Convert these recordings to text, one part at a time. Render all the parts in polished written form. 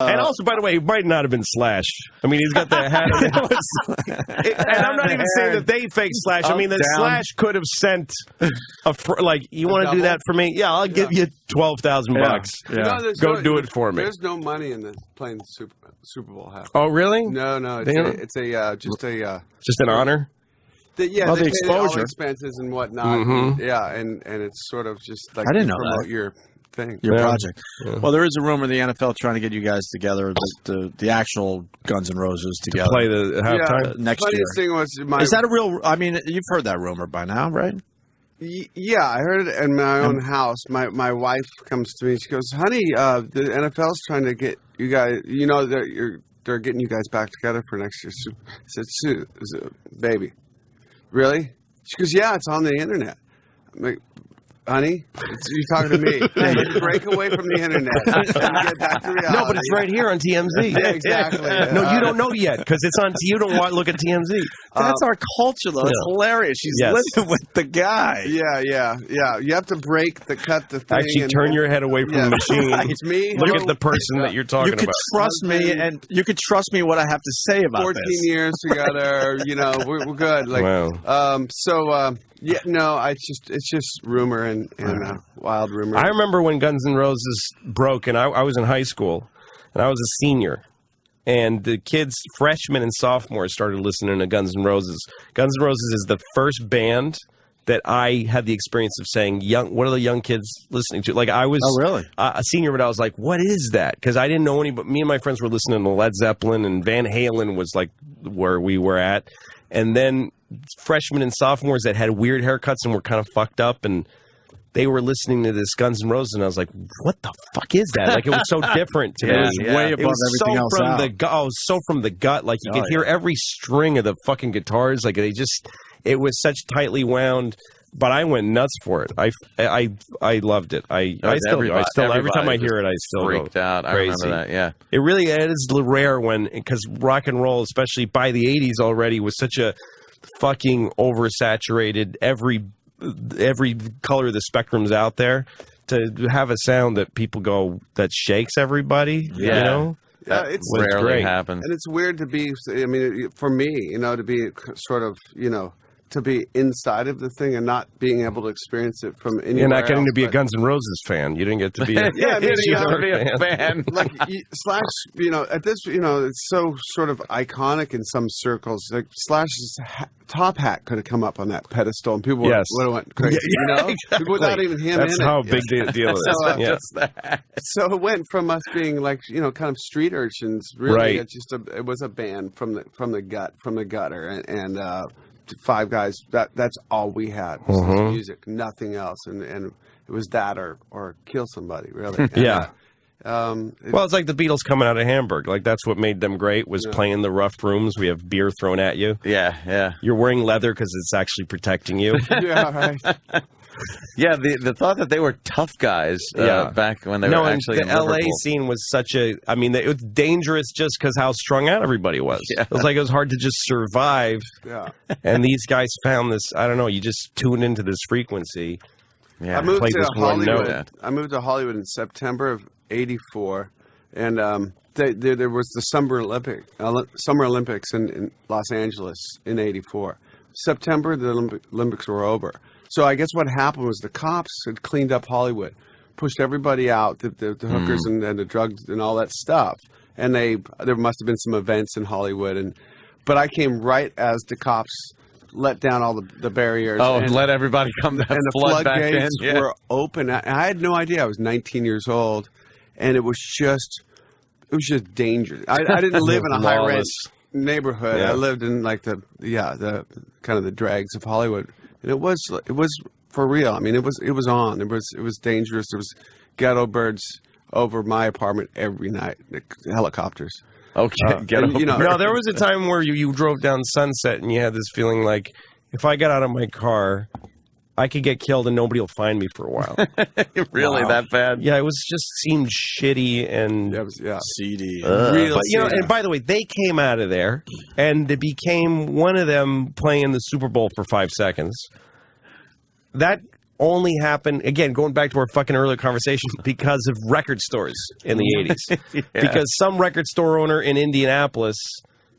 And also, by the way, he might not have been Slash. I mean, he's got the hat. And I'm not even saying that they fake Slash. I mean, that Slash could have sent you want to do that for me? Yeah, I'll give you $12,000 bucks. Yeah. Go do it for me. There's no money in the playing Super Bowl hat. Oh, really? No. It's just an honor. They pay all the expenses and whatnot. Mm-hmm. And it's sort of just like I didn't know promote that. your thing, your project. Yeah. Well, there is a rumor the NFL trying to get you guys together, the actual Guns N' Roses together to play the halftime next year. Thing was is that a real? I mean, you've heard that rumor by now, right? Yeah, I heard it in my own house. My wife comes to me. She goes, "Honey, the NFL's trying to get you guys. You know they're getting you guys back together for next year." I said, "Baby, really?" She goes, "Yeah, it's on the internet." I'm like, honey, you're talking to me. Break away from the internet and get back to reality. No, but it's right here on TMZ. Yeah, exactly. No, you don't know yet because it's on. You don't want to look at TMZ. That's our culture, though. It's hilarious. She's living with the guy. Yeah. You have to cut the thing. Actually, turn your head away from the machine. It's me. Look at the person that you're talking about. You could trust me, and you could trust me what I have to say about 14 this. years together. We're good. Like, wow. Yeah, no, it's just rumor and wild rumor. I remember when Guns N' Roses broke, and I was in high school, and I was a senior, and the kids, freshmen and sophomores, started listening to Guns N' Roses. Guns N' Roses is the first band that I had the experience of saying, what are the young kids listening to? Like, I was a senior, but I was like, what is that? Because I didn't know any, but me and my friends were listening to Led Zeppelin, and Van Halen was like where we were at. And then freshmen and sophomores that had weird haircuts and were kind of fucked up, and they were listening to this Guns N' Roses, and I was like, what the fuck is that? Like, it was so different to me. Way above everything else out. It was so from the gut. Like, you could hear every string of the fucking guitars. Like, it was such tightly wound. But I went nuts for it. I loved it. I still do. Every time I hear it, I still freaked out. I remember that. Yeah, it really is rare because rock and roll, especially by the '80s already, was such a fucking oversaturated. Every color of the spectrum's out there. To have a sound that people go that shakes everybody. Yeah. You know. Yeah, it's rarely happens. And it's weird to be. I mean, for me, to be sort of, to be inside of the thing and not being able to experience it from anywhere. You're not getting else, to be a Guns N' Roses fan. You didn't get to be a fan. Like Slash, at this, it's so sort of iconic in some circles. Like Slash's top hat could have come up on that pedestal, and people would have went crazy. Exactly. Without even him. That's in how it. big the deal is. So it went from us being like kind of street urchins. Really, it was a band from the gutter, and 5 guys. That's all we had was music, nothing else, and it was that or kill somebody, really. And, well, it's like the Beatles coming out of Hamburg. Like, that's what made them great, was playing the rough rooms. We have beer thrown at you. Yeah. You're wearing leather because it's actually protecting you. Yeah, right. Yeah, the thought that they were tough guys back when they were actually in Liverpool. The LA scene was such a... I mean, it was dangerous just because how strung out everybody was. Yeah. It was like it was hard to just survive. Yeah. And these guys found this... I don't know, you just tuned into this frequency. Yeah. I moved to Hollywood in September of '84, and there was the Summer Olympics in Los Angeles in '84. September, the Olympics were over. So I guess what happened was the cops had cleaned up Hollywood, pushed everybody out, the hookers and the drugs and all that stuff. And there must have been some events in Hollywood, but I came right as the cops let down all the barriers. Oh, and let everybody come down. And the floodgates were open. I had no idea. I was 19 years old, and it was just dangerous. I didn't live in a high rent neighborhood. I lived in like the kind of the dregs of Hollywood. And it was for real. I mean, it was on. It was dangerous. There was ghetto birds over my apartment every night. Helicopters. Okay, No, there was a time where you drove down Sunset and you had this feeling like, if I got out of my car, I could get killed and nobody will find me for a while. Really, that bad? Yeah, it was just seemed shitty and seedy. Real but, and by the way, they came out of there and it became one of them playing the Super Bowl for 5 seconds. That only happened, again, going back to our fucking earlier conversation, because of record stores in the 80s. Yeah. Because some record store owner in Indianapolis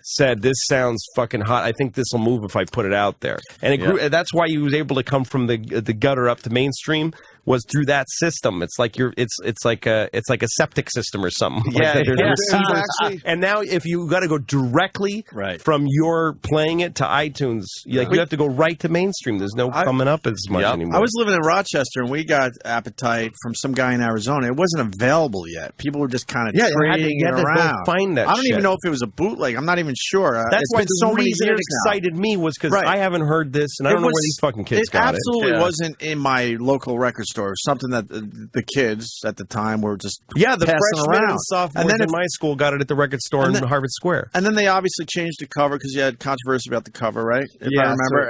said, this sounds fucking hot. I think this will move if I put it out there. And it grew, that's why he was able to come from the gutter up to mainstream, was through that system. It's like it's like a septic system or something. Yeah, like Actually, and now if you got to go directly from your playing it to iTunes, you have to go right to mainstream. There's no coming up as much anymore. I was living in Rochester, and we got Appetite from some guy in Arizona. It wasn't available yet. People were just kind of trading you had to around. go find that. I don't even know if it was a bootleg. I'm not even sure. That's why so the many reason years it excited me was because I haven't heard this, and I don't know where these fucking kids got it. It absolutely wasn't in my local record store. It was something that the kids at the time were just the passing freshmen around. and sophomores in my school got it at the record store in Harvard Square. And then they obviously changed the cover because you had controversy about the cover, right? If I remember.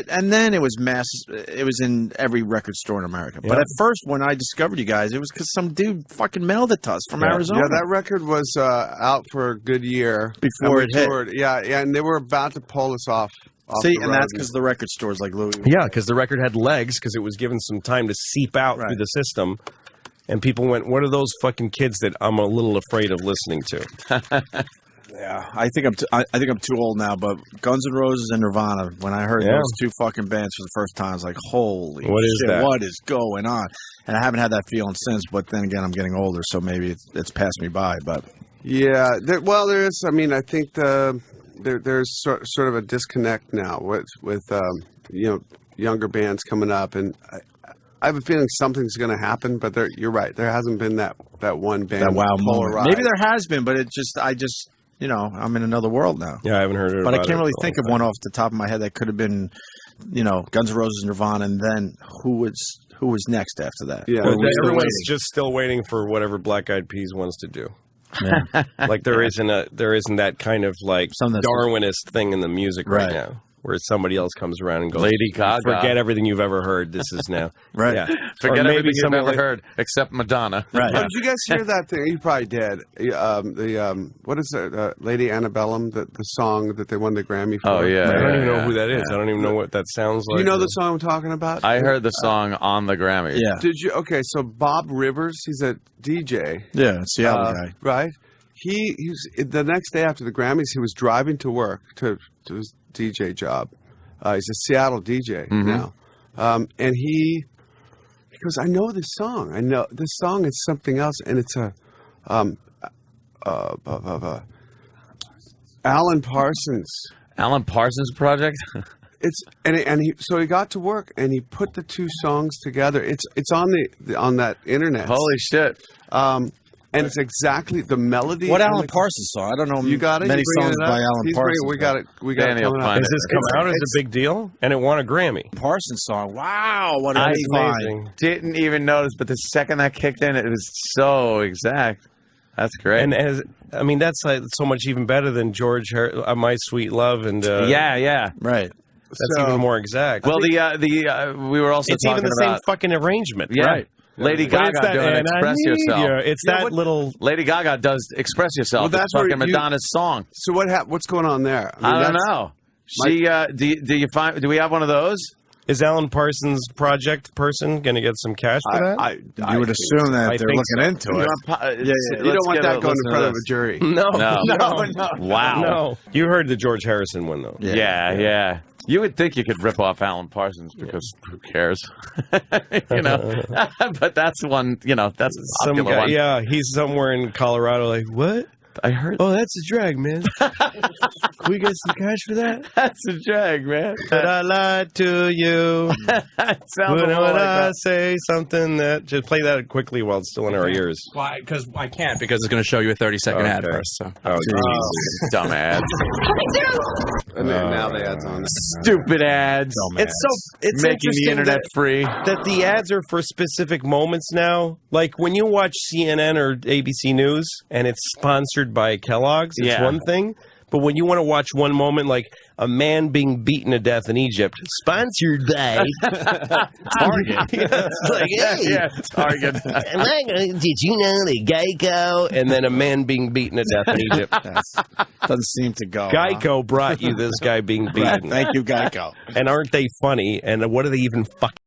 And then it was mass. It was in every record store in America. But at first, when I discovered you guys, it was because some dude fucking mailed it to us from Arizona. Yeah, that record was out for a good year before it hit. Yeah, and they were about to pull us off. See, and that's because the record stores like Louis. Yeah, because the record had legs, because it was given some time to seep out through the system. And people went, what are those fucking kids that I'm a little afraid of listening to? Yeah, I think I'm too old now, but Guns N' Roses and Nirvana, when I heard those two fucking bands for the first time, I was like, holy shit, what is going on? And I haven't had that feeling since, but then again, I'm getting older, so maybe it's passed me by. But yeah, there is. I mean, I think there's sort of a disconnect now with younger bands coming up, and I have a feeling something's going to happen. But you're right, there hasn't been that one band that wow moment. Rise. Maybe there has been, but I just I'm in another world now. Yeah, I haven't heard it. But I can't really think of one off the top of my head that could have been, Guns N' Roses, Nirvana, and then who was next after that? Yeah, everyone's just still waiting for whatever Black Eyed Peas wants to do. Yeah. Like there isn't that kind of like Darwinist thing in the music right now, where somebody else comes around and goes, Lady Gaga, forget everything you've ever heard. This is now Yeah. Forget everything you've ever heard except Madonna. Right. Did you guys hear that thing? You probably did. What is it? Lady Antebellum, the song that they won the Grammy for. Oh yeah, I don't even know who that is. I don't even know what that sounds like. You know the song I'm talking about? I heard the song on the Grammy. Yeah. Did you? Okay, so Bob Rivers, he's a DJ. Yeah, Seattle guy. Right. He was the next day after the Grammys. He was driving to work to his DJ job. He's a Seattle DJ now, and he goes, "I know this song. I know this song is something else, and it's a Alan Parsons. Alan Parsons project." So he got to work and he put the two songs together. It's on that internet. Holy shit! And it's exactly the melody. What Alan Parsons song? I don't know. You got it. Many songs by Alan Parsons. We got it. We got Danny will it. find Has this come out as a big deal? And it won a Grammy. Parsons song. Wow, what I amazing! Didn't even notice, but the second that kicked in, it was so exact. That's great. And that's like so much even better than George, My Sweet Love, and yeah, right. That's even more exact. Well, we were also it's talking even the about same fucking arrangement, right? Lady Gaga doing Express Yourself. It's that little... Lady Gaga does Express Yourself. Well, that's fucking Madonna's song. So what's going on there? I don't know. She do we have one of those? Is Alan Parsons' project person going to get some cash for that? You would assume that they're looking into it. You don't want that going in front of a jury. No. Wow. No. You heard the George Harrison one, though. Yeah. You would think you could rip off Alan Parsons because who cares? But that's one, that's a Some popular guy, one. yeah, he's somewhere in Colorado like, what? I heard. Oh, that's a drag, man. Can we get some cash for that? That's a drag, man. But I lied to you. Sounds Would like I that. say something that... Just play that quickly while it's still in our ears. Why? Because I can't. Because it's going to show you a 30-second ad first. So. Oh, Dumb ads. And then now the ads on. Stupid ads. It's making the internet free. That the ads are for specific moments now. Like when you watch CNN or ABC News and it's sponsored by Kellogg's, it's one thing. But when you want to watch one moment, like a man being beaten to death in Egypt, sponsored by Target. It's like, hey, Target. did you know the Geico? And then a man being beaten to death in Egypt. Doesn't seem to go. Geico brought you this guy being beaten. Thank you, Geico. And aren't they funny? And what do they even fucking